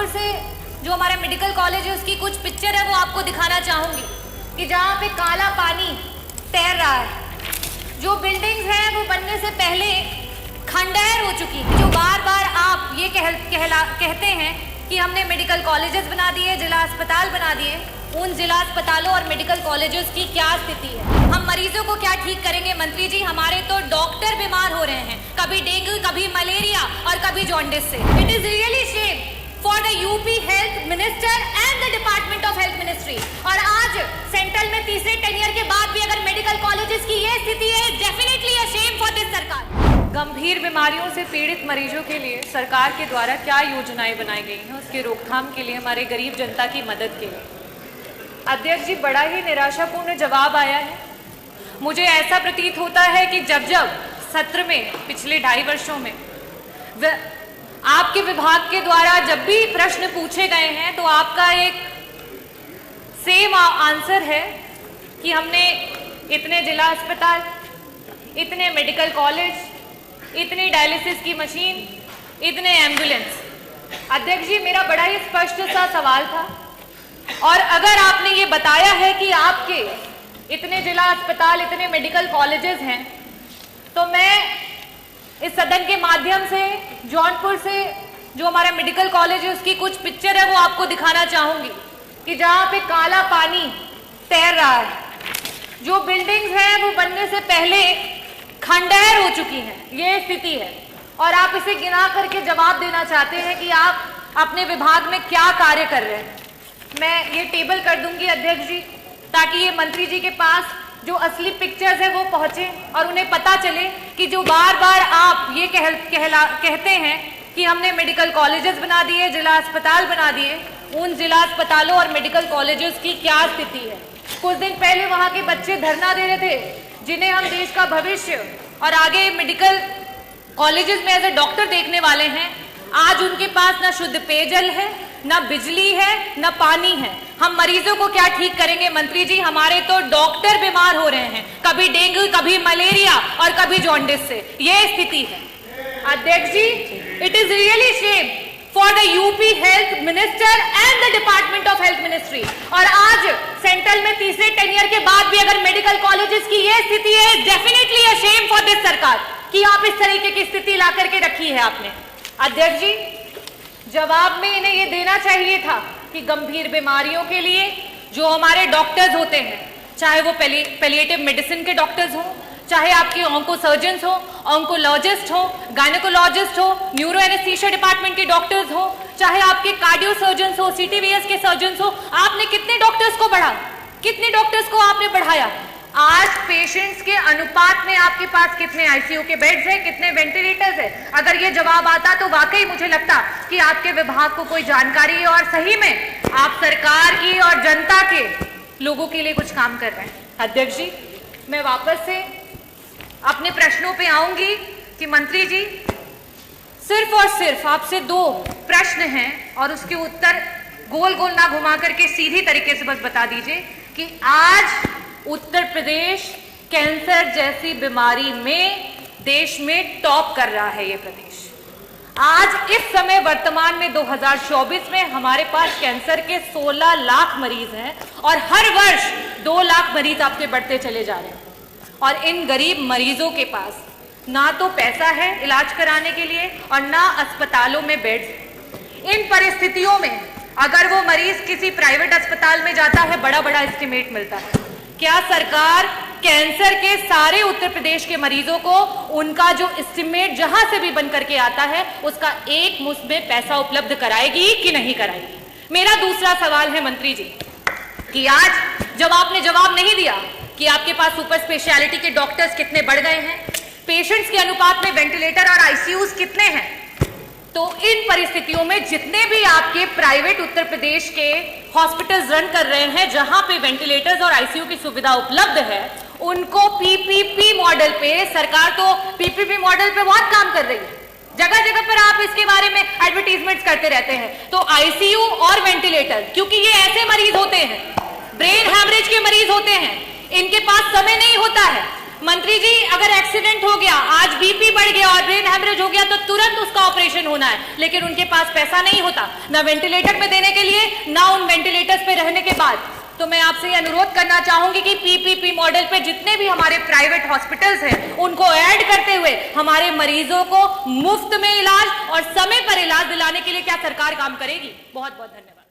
जौनपुर से जो हमारा मेडिकल कॉलेज है उसकी कुछ पिक्चर है वो आपको दिखाना चाहूंगी कि जहाँ पे काला पानी तैर रहा है। जो बिल्डिंग्स हैं वो बनने से पहले खंडहर हो चुकी है। जो बार बार आप ये कहते हैं कि हमने मेडिकल कॉलेजेस बना दिए, जिला अस्पताल बना दिए, उन जिला अस्पतालों और मेडिकल कॉलेजेस की क्या स्थिति है? हम मरीजों को क्या ठीक करेंगे? मंत्री जी, हमारे तो डॉक्टर बीमार हो रहे हैं, कभी डेंगू, कभी मलेरिया और कभी जॉन्डिस से। It is really shame for the UP health minister and the department of health ministry. और आज सेंट्रल में तीसरे टेन्योर के बाद भी अगर मेडिकल कॉलेजेस की ये स्थिति है, definitely a shame for this सरकार। गंभीर बीमारियों से पीड़ित मरीजों के लिए सरकार के द्वारा क्या योजनाएं बनाई गई हैं, उसके रोकथाम के लिए, हमारे गरीब जनता की मदद के लिए? अध्यक्ष जी, बड़ा ही निराशापूर्ण जवाब आया है। मुझे ऐसा प्रतीत होता है कि जब सत्र में पिछले 2.5 वर्षों में आपके विभाग के द्वारा जब भी प्रश्न पूछे गए हैं तो आपका एक सेम आंसर है कि हमने इतने जिला अस्पताल, इतने मेडिकल कॉलेज, इतनी डायलिसिस की मशीन, इतने एम्बुलेंस। अध्यक्ष जी, मेरा बड़ा ही स्पष्ट सा सवाल था, और अगर आपने ये बताया है कि आपके इतने जिला अस्पताल, इतने मेडिकल कॉलेजेस हैं, तो मैं इस सदन के माध्यम से जौनपुर से जो हमारा मेडिकल कॉलेज है उसकी कुछ पिक्चर है वो आपको दिखाना चाहूंगी कि जहां पे काला पानी तैर रहा है। जो बिल्डिंग्स हैं वो बनने से पहले खंडहर हो चुकी हैं, ये स्थिति है। और आप इसे गिना करके जवाब देना चाहते हैं कि आप अपने विभाग में क्या कार्य कर रहे हैं। मैं ये टेबल कर दूंगी अध्यक्ष जी, ताकि ये मंत्री जी के पास जो असली पिक्चर्स है वो पहुंचे और उन्हें पता चले कि जो बार बार आप ये कहते हैं कि हमने मेडिकल कॉलेजेस बना दिए, जिला अस्पताल बना दिए, उन जिला अस्पतालों और मेडिकल कॉलेजेस की क्या स्थिति है। कुछ दिन पहले वहां के बच्चे धरना दे रहे थे, जिन्हें हम देश का भविष्य और आगे मेडिकल कॉलेजेस में एज ए डॉक्टर देखने वाले हैं। आज उनके पास ना शुद्ध पेयजल है, ना बिजली है, ना पानी है। हम मरीजों को क्या ठीक करेंगे? मंत्री जी, हमारे तो डॉक्टर बीमार हो रहे हैं, कभी डेंगू, कभी मलेरिया और कभी जॉन्डिस से। ये स्थिति है। अध्यक्ष जी, it is really shame for the UP health minister and the department of health ministry. और आज सेंट्रल में तीसरे टेन्योर के बाद भी अगर मेडिकल कॉलेजेस की ये स्थिति है, definitely a shame for this सरकार कि आप इस तरीके की स्थिति ला करके रखी है आपने। अध्यक्ष जी, जवाब में इन्हें ये देना चाहिए था कि गंभीर बीमारियों के लिए जो हमारे डॉक्टर्स होते हैं, चाहे वो पैलिएटिव मेडिसिन के डॉक्टर्स हों, चाहे आपके ऑन्को सर्जन्स हो, ऑन्कोलॉजिस्ट हो, गायनेकोलॉजिस्ट हो, न्यूरो एनेस्थीसिया डिपार्टमेंट के डॉक्टर्स हो, चाहे आपके कार्डियो सर्जन्स हो, सीटीवीएस के सर्जन्स हो, आपने कितने डॉक्टर्स को बढ़ा, कितने डॉक्टर्स को आपने बढ़ाया? आज पेशेंट्स के अनुपात में आपके पास कितने आईसीयू के बेड्स हैं, कितने वेंटिलेटर्स हैं? अगर ये जवाब आता तो वाकई मुझे लगता कि आपके विभाग को कोई जानकारी है और सही में आप सरकार की और जनता के लोगों के लिए कुछ काम कर रहे हैं। अध्यक्ष जी, मैं वापस से अपने प्रश्नों पे आऊंगी कि मंत्री जी, सिर्फ और सिर्फ आपसे 2 प्रश्न हैं और उसके उत्तर गोल गोल ना घुमा करके सीधी तरीके से बस बता दीजिए कि आज उत्तर प्रदेश कैंसर जैसी बीमारी में देश में टॉप कर रहा है। ये प्रदेश आज इस समय वर्तमान में 2024 में हमारे पास कैंसर के 16 लाख मरीज हैं और हर वर्ष 2 लाख मरीज आपके बढ़ते चले जा रहे हैं। और इन गरीब मरीजों के पास ना तो पैसा है इलाज कराने के लिए और ना अस्पतालों में बेड्स। इन परिस्थितियों में अगर वो मरीज किसी प्राइवेट अस्पताल में जाता है, बड़ा बड़ा एस्टिमेट मिलता है। क्या सरकार कैंसर के सारे उत्तर प्रदेश के मरीजों को उनका जो एस्टिमेट जहां से भी बन करके आता है उसका एक मुश्त में पैसा उपलब्ध कराएगी कि नहीं कराएगी? मेरा दूसरा सवाल है मंत्री जी कि आज जब आपने जवाब नहीं दिया कि आपके पास सुपर स्पेशलिटी के डॉक्टर्स कितने बढ़ गए हैं, पेशेंट्स के अनुपात में वेंटिलेटर और आईसीयूज कितने हैं, तो इन परिस्थितियों में जितने भी आपके प्राइवेट उत्तर प्रदेश के हॉस्पिटल्स रन कर रहे हैं जहां पे वेंटिलेटर्स और आईसीयू की सुविधा उपलब्ध है, उनको पीपीपी मॉडल पे, सरकार तो पीपीपी मॉडल पे बहुत काम कर रही है, जगह जगह पर आप इसके बारे में एडवर्टीजमेंट्स करते रहते हैं। तो आईसीयू और वेंटिलेटर, क्योंकि ये ऐसे मरीज होते हैं, ब्रेन हैमरेज के मरीज होते हैं, इनके पास समय नहीं होता है, मंत्री जी, अगर एक्सीडेंट हो गया, आज बीपी बढ़ गया और ब्रेन हेमरेज हो गया तो तुरंत उसका ऑपरेशन होना है, लेकिन उनके पास पैसा नहीं होता, ना वेंटिलेटर पे देने के लिए, ना उन वेंटिलेटर्स पे रहने के बाद। तो मैं आपसे ये अनुरोध करना चाहूंगी कि पीपीपी मॉडल पे जितने भी हमारे प्राइवेट हॉस्पिटल्स हैं उनको ऐड करते हुए हमारे मरीजों को मुफ्त में इलाज और समय पर इलाज दिलाने के लिए क्या सरकार काम करेगी? बहुत बहुत धन्यवाद।